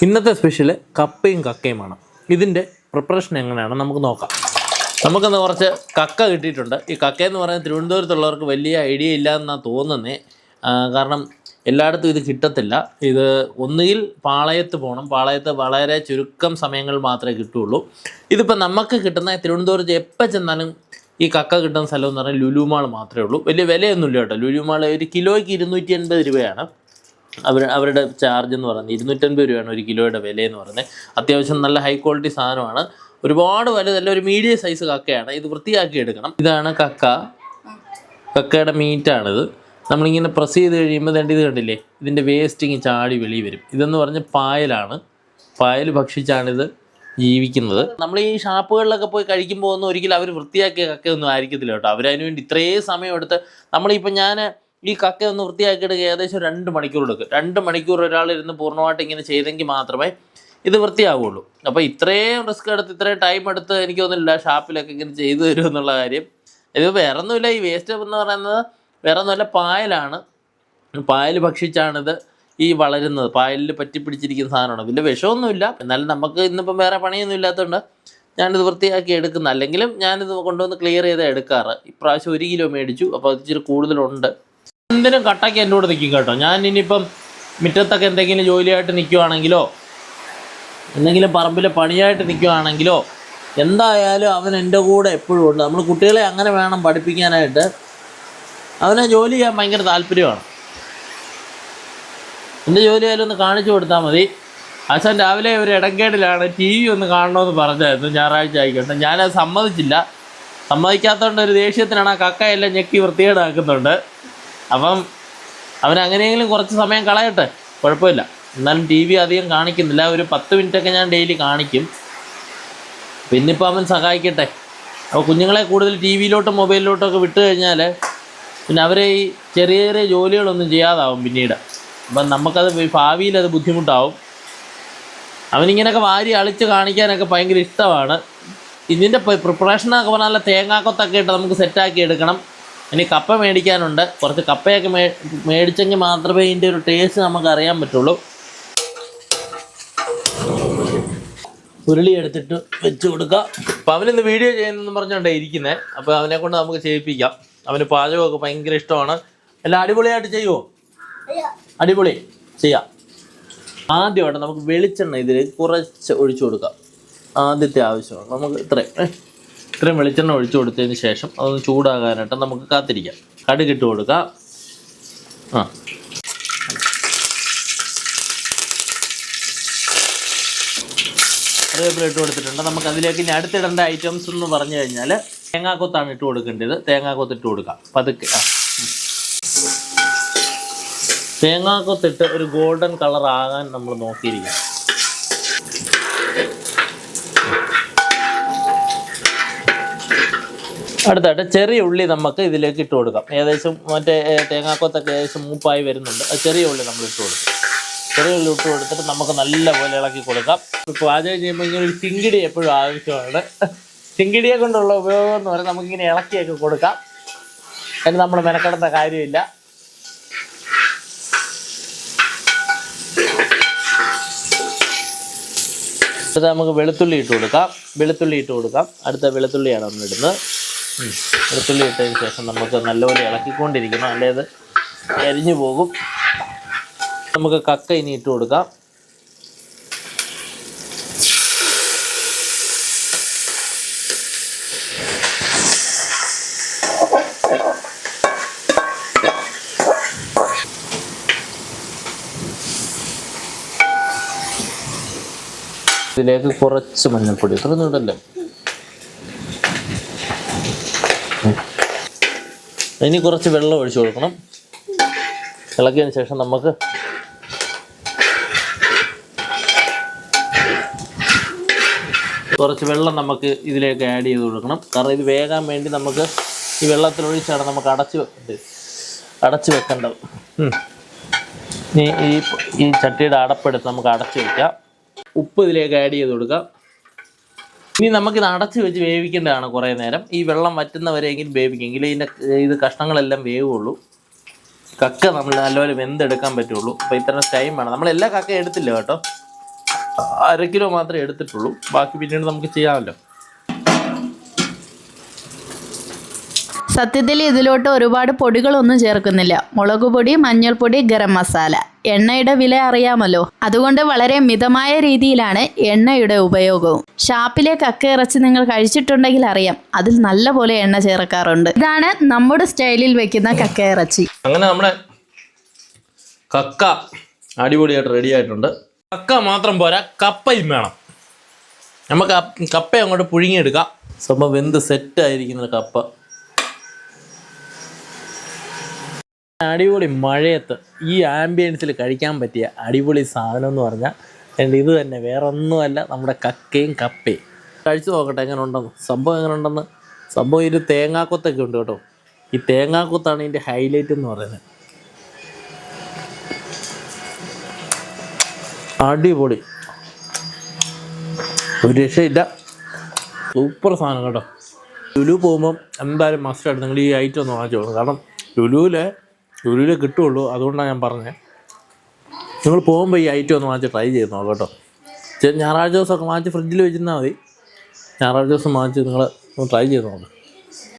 ഇന്നത്തെ സ്പെഷ്യൽ കപ്പയും കക്കയുമാണ്. ഇതിൻ്റെ പ്രിപ്പറേഷൻ എങ്ങനെയാണ് നമുക്ക് നോക്കാം. നമുക്കിന്ന് കുറച്ച് കക്ക കിട്ടിയിട്ടുണ്ട്. ഈ കക്കയെന്ന് പറയുന്നത് തിരുവനന്തപുരത്തുള്ളവർക്ക് വലിയ ഐഡിയ ഇല്ല എന്നാണ് തോന്നുന്നത്. കാരണം എല്ലായിടത്തും ഇത് കിട്ടത്തില്ല. ഇത് ഒന്നുകിൽ പാളയത്ത് പോകണം. പാളയത്ത് വളരെ ചുരുക്കം സമയങ്ങൾ മാത്രമേ കിട്ടുകയുള്ളൂ. ഇതിപ്പോൾ നമുക്ക് കിട്ടുന്ന തിരുവനന്തപുരത്ത് എപ്പോൾ ചെന്നാലും ഈ കക്ക കിട്ടുന്ന സ്ഥലം എന്ന് പറഞ്ഞാൽ ലുലു മാൾ മാത്രമേ ഉള്ളൂ. വലിയ വിലയൊന്നുമില്ല കേട്ടോ. ലുലു മാൾ ഒരു കിലോയ്ക്ക് 280 രൂപയാണ് അവരുടെ ചാർജ് എന്ന് പറയുന്നത്. 250 രൂപയാണ് ഒരു കിലോയുടെ വിലയെന്ന് പറയുന്നത്. അത്യാവശ്യം നല്ല ഹൈ ക്വാളിറ്റി സാധനമാണ്. ഒരുപാട് വലുതല്ല, ഒരു മീഡിയം സൈസ് കക്കയാണ്. ഇത് വൃത്തിയാക്കി എടുക്കണം. ഇതാണ് കക്കയുടെ മീറ്റാണിത്. നമ്മളിങ്ങനെ പ്രസ് ചെയ്ത് കഴിയുമ്പോൾ ഇത് കണ്ടില്ലേ, ഇതിൻ്റെ വേസ്റ്റിങ് ചാടി വെളി വരും. ഇതെന്ന് പറഞ്ഞാൽ പായലാണ്. പായൽ ഭക്ഷിച്ചാണിത് ജീവിക്കുന്നത്. നമ്മൾ ഈ ഷാപ്പുകളിലൊക്കെ പോയി കഴിക്കുമ്പോൾ ഒന്നും ഒരിക്കലും അവർ വൃത്തിയാക്കിയ കക്കയൊന്നും ആയിരിക്കത്തില്ല കേട്ടോ. അവരതിന് വേണ്ടി ഇത്രയും സമയം എടുത്ത് നമ്മളിപ്പോൾ ഞാൻ ഈ കക്ക ഒന്ന് വൃത്തിയാക്കിയെടുക്കുക ഏകദേശം 2 മണിക്കൂർ എടുക്കും. 2 മണിക്കൂർ ഒരാളിരുന്ന് പൂർണ്ണമായിട്ട് ഇങ്ങനെ ചെയ്തെങ്കിൽ മാത്രമേ ഇത് വൃത്തിയാവുള്ളൂ. അപ്പോൾ ഇത്രയും റിസ്ക് എടുത്ത് ഇത്രയും ടൈം എടുത്ത് എനിക്ക് തോന്നുന്നില്ല ഷാപ്പിലൊക്കെ ഇങ്ങനെ ചെയ്തു തരും എന്നുള്ള കാര്യം. ഇത് വേറെ ഒന്നുമില്ല, ഈ വേസ്റ്റ് എന്ന് പറയുന്നത് വേറെ ഒന്നുമല്ല, പായലാണ്. പായൽ ഭക്ഷിച്ചാണിത് ഈ വളരുന്നത്. പായലിൽ പറ്റിപ്പിടിച്ചിരിക്കുന്ന സാധനമാണ്. വലിയ വിഷമൊന്നുമില്ല. എന്നാലും നമുക്ക് ഇന്നിപ്പം വേറെ പണിയൊന്നും ഇല്ലാത്തതുകൊണ്ട് ഞാനിത് വൃത്തിയാക്കി എടുക്കുന്ന. അല്ലെങ്കിലും ഞാനിത് കൊണ്ടുവന്ന് ക്ലിയർ ചെയ്ത് എടുക്കാറ്. ഇപ്രാവശ്യം 1 കിലോ മേടിച്ചു, അപ്പോൾ അത് ഇച്ചിരി കൂടുതലുണ്ട്. എന്തിനും കട്ടയ്ക്ക് എൻ്റെ കൂടെ നിൽക്കും കേട്ടോ. ഞാൻ ഇനിയിപ്പം മുറ്റത്തൊക്കെ എന്തെങ്കിലും ജോലിയായിട്ട് നിൽക്കുവാണെങ്കിലോ എന്തെങ്കിലും പറമ്പിൽ പണിയായിട്ട് നിൽക്കുവാണെങ്കിലോ എന്തായാലും അവൻ എൻ്റെ കൂടെ എപ്പോഴും ഉണ്ട്. നമ്മൾ കുട്ടികളെ അങ്ങനെ വേണം പഠിപ്പിക്കാനായിട്ട്. അവനെ ജോലി ചെയ്യാൻ ഭയങ്കര താല്പര്യമാണ്. എൻ്റെ ജോലി ആയാലും ഒന്ന് കാണിച്ചു കൊടുത്താൽ മതി. അച്ഛൻ രാവിലെ ഒരു ഇടംകേടിലാണ്, TV ഒന്ന് കാണണമെന്ന് പറഞ്ഞായിരുന്നു. ഞായറാഴ്ച ആയിക്കോട്ടെ. ഞാനത് സമ്മതിക്കാത്തതുകൊണ്ട് ഒരു ദേഷ്യത്തിനാണ് ആ കക്കയെല്ലാം ഞെക്കി വൃത്തികേടാക്കുന്നുണ്ട്. അപ്പം അവനങ്ങനെയെങ്കിലും കുറച്ച് സമയം കളയട്ടെ, കുഴപ്പമില്ല. എന്നാലും TV അധികം കാണിക്കുന്നില്ല. ഒരു 10 മിനിറ്റൊക്കെ ഞാൻ ഡെയിലി കാണിക്കും. പിന്നിപ്പോൾ അവൻ സഹായിക്കട്ടെ. അപ്പോൾ കുഞ്ഞുങ്ങളെ കൂടുതൽ TV-ലോട്ടും മൊബൈലിലോട്ടൊക്കെ വിട്ട് കഴിഞ്ഞാൽ പിന്നെ അവരെ ഈ ചെറിയ ചെറിയ ജോലികളൊന്നും ചെയ്യാതാവും പിന്നീട്. അപ്പം നമുക്കത് ഭാവിയിൽ അത് ബുദ്ധിമുട്ടാവും. അവനിങ്ങനെയൊക്കെ വാരി അളിച്ച് കാണിക്കാനൊക്കെ ഭയങ്കര ഇഷ്ടമാണ്. ഇതിൻ്റെ പ്രിപ്പറേഷനൊക്കെ പറഞ്ഞാൽ തേങ്ങാക്കൊത്തൊക്കെ ഇട്ട് നമുക്ക് സെറ്റാക്കി എടുക്കണം. ഇനി കപ്പ മേടിക്കാനുണ്ട്. കുറച്ച് കപ്പയൊക്കെ മേടിച്ചെങ്കിൽ മാത്രമേ ഇതിൻ്റെ ഒരു ടേസ്റ്റ് നമുക്ക് അറിയാൻ പറ്റുള്ളൂ. ഉരുളി എടുത്തിട്ട് വെച്ച് കൊടുക്കാം. അപ്പോൾ അവനിന്ന് വീഡിയോ ചെയ്യുന്നതെന്ന് പറഞ്ഞുകൊണ്ടേ ഇരിക്കുന്നത്. അപ്പോൾ അവനെ കൊണ്ട് നമുക്ക് ചെയ്യിപ്പിക്കാം. അവന് പാചകമൊക്കെ ഭയങ്കര ഇഷ്ടമാണ്. എല്ലാം അടിപൊളിയായിട്ട് ചെയ്യുമോ? അടിപൊളി ചെയ്യാം. ആദ്യമായിട്ട് നമുക്ക് വെളിച്ചെണ്ണ ഇതിൽ കുറച്ച് ഒഴിച്ചു കൊടുക്കാം. ആദ്യത്തെ ആവശ്യമാണ് നമുക്ക് ഇത്രയും വെളിച്ചെണ്ണ ഒഴിച്ചു കൊടുത്തതിന് ശേഷം അതൊന്ന് ചൂടാകാനായിട്ട് നമുക്ക് കാത്തിരിക്കാം. കടുകിട്ട് കൊടുക്കാം. കറിവേപ്പില ഇട്ട് കൊടുത്തിട്ടുണ്ട്. നമുക്ക് അതിലേക്ക് ഇനി അടുത്തിടേണ്ട ഐറ്റംസ് എന്ന് പറഞ്ഞു കഴിഞ്ഞാൽ തേങ്ങാക്കൊത്താണ് ഇട്ട് കൊടുക്കേണ്ടത്. തേങ്ങാക്കൊത്ത് ഇട്ട് കൊടുക്കാം പതുക്കെ. തേങ്ങാക്കൊത്തിട്ട് ഒരു ഗോൾഡൻ കളർ ആകാൻ നമ്മൾ നോക്കിയിരിക്കാം. അടുത്തായിട്ട് ചെറിയ ഉള്ളി നമുക്ക് ഇതിലേക്ക് ഇട്ട് കൊടുക്കാം. ഏകദേശം മറ്റേ തേങ്ങാക്കൊത്തൊക്കെ ഏകദേശം മൂപ്പായി വരുന്നുണ്ട്. ചെറിയ ഉള്ളി നമ്മൾ ഇട്ട് കൊടുക്കും. ചെറിയ ഉള്ളി ഇട്ട് കൊടുത്തിട്ട് നമുക്ക് നല്ലപോലെ ഇളക്കി കൊടുക്കാം. ഇപ്പോൾ പാചകം ചെയ്യുമ്പോൾ ഇങ്ങനെ ഒരു ചിങ്കിടി എപ്പോഴും ആവശ്യമാണ്. ചിങ്കിടിയെ കൊണ്ടുള്ള ഉപയോഗം എന്ന് പറഞ്ഞാൽ നമുക്കിങ്ങനെ ഇളക്കിയൊക്കെ കൊടുക്കാം. അതിന് നമ്മൾ മെനക്കെടേണ്ട കാര്യമില്ല. അടുത്ത നമുക്ക് വെളുത്തുള്ളി ഇട്ട് കൊടുക്കാം. അടുത്ത വെളുത്തുള്ളിയാണ് നമ്മൾ ഇടുന്നത്. വെളുത്തുള്ളി ഇട്ടതിന് ശേഷം നമുക്ക് നല്ലപോലെ ഇളക്കിക്കൊണ്ടിരിക്കണം, അല്ലേത് എരിഞ്ഞു പോകും. നമുക്ക് കക്ക ഇനി ഇട്ട് കൊടുക്കാം. ഇതിലേക്ക് കുറച്ച് മഞ്ഞൾപ്പൊടി, ഇത്രയൊന്നും ഇടല്ലേ. ഇനി കുറച്ച് വെള്ളം ഒഴിച്ചു കൊടുക്കണം. ഇളക്കിയതിന് ശേഷം നമുക്ക് കുറച്ച് വെള്ളം നമുക്ക് ഇതിലേക്ക് ആഡ് ചെയ്ത് കൊടുക്കണം. കാരണം ഇത് വേകാൻ വേണ്ടി നമുക്ക് ഈ വെള്ളത്തിലൊഴിച്ചാണ് നമുക്ക് അടച്ച് വെക്കേണ്ടത്. ഈ ചട്ടിയുടെ അടപ്പെടുത്ത് നമുക്ക് അടച്ച് വയ്ക്കാം. ഉപ്പ് ഇതിലേക്ക് ആഡ് ചെയ്ത് കൊടുക്കാം. ഇനി നമുക്കിത് അടച്ച് വെച്ച് വേവിക്കേണ്ടതാണ് കുറേ നേരം. ഈ വെള്ളം വറ്റുന്നവരെങ്കിലും വേവിക്കെങ്കിൽ ഇത് കഷ്ണങ്ങളെല്ലാം വേവുള്ളൂ. കക്ക നമ്മൾ നല്ലപോലെ വെന്തെടുക്കാൻ പറ്റുള്ളൂ. അപ്പോൾ ഇത്ര ടൈം വേണം. നമ്മളെല്ലാ കക്ക എടുത്തില്ല കേട്ടോ. 1/2 കിലോ മാത്രമേ എടുത്തിട്ടുള്ളൂ. ബാക്കി പിന്നീട് നമുക്ക് ചെയ്യാമല്ലോ. സത്യത്തിൽ ഇതിലോട്ട് ഒരുപാട് പൊടികളൊന്നും ചേർക്കുന്നില്ല. മുളക് പൊടി, മഞ്ഞൾപ്പൊടി, ഗരം മസാല. എണ്ണയുടെ വില അറിയാമല്ലോ, അതുകൊണ്ട് വളരെ മിതമായ രീതിയിലാണ് എണ്ണയുടെ ഉപയോഗവും. ഷാപ്പിലെ കക്ക ഇറച്ചി നിങ്ങൾ കഴിച്ചിട്ടുണ്ടെങ്കിൽ അറിയാം, അതിൽ നല്ല പോലെ എണ്ണ ചേർക്കാറുണ്ട്. ഇതാണ് നമ്മുടെ സ്റ്റൈലിൽ വെക്കുന്ന കക്ക ഇറച്ചി. അങ്ങനെ നമ്മുടെ കക്ക അടിപൊളിയായിട്ട് റെഡി ആയിട്ടുണ്ട്. കക്ക മാത്രം പോരാ, കപ്പയും വേണം. നമുക്ക് കപ്പ അങ്ങോട്ട് പുഴുങ്ങിയെടുക്കാം. സംഭവം വെന്ത് സെറ്റായിരിക്കുന്ന കപ്പ. അടിപൊളി മഴയത്ത് ഈ ആംബിയൻസിൽ കഴിക്കാൻ പറ്റിയ അടിപൊളി സാധനം എന്ന് പറഞ്ഞാൽ ഇത് തന്നെ, വേറെ ഒന്നുമല്ല, നമ്മുടെ കക്കയും കപ്പയും. കഴിച്ചു നോക്കട്ടെ എങ്ങനെ ഉണ്ടെന്ന്. സംഭവം എങ്ങനെ ഉണ്ടെന്ന്. സംഭവം ഒരു തേങ്ങാക്കൊത്തൊക്കെ ഉണ്ട് കേട്ടോ. ഈ തേങ്ങാക്കൊത്താണ് ഇതിൻ്റെ ഹൈലൈറ്റ് എന്ന് പറയുന്നത്. അടിപൊളി, ഒരു രക്ഷയില്ല, സൂപ്പർ സാധനം കേട്ടോ. ലുലു പോകുമ്പം എന്തായാലും മസ്റ്റായിട്ട് നിങ്ങൾ ഈ ഐറ്റം ഒന്ന് വാങ്ങിച്ചു കൊടുക്കും. കാരണം ലുലുവിലെ കിട്ടുള്ളൂ, അതുകൊണ്ടാണ് ഞാൻ പറഞ്ഞത്. നിങ്ങൾ പോകുമ്പോൾ ഈ ഐറ്റം ഒന്ന് വാങ്ങിച്ച് ട്രൈ ചെയ്ത് നോക്കാം കേട്ടോ. ഞായറാഴ്ച ദിവസമൊക്കെ വാങ്ങിച്ച് ഫ്രിഡ്ജിൽ വെച്ചിരുന്നാൽ മതി. ഞായറാഴ്ച ദിവസം വാങ്ങിച്ച് നിങ്ങൾ ഒന്ന് ട്രൈ ചെയ്ത് നോക്കാം.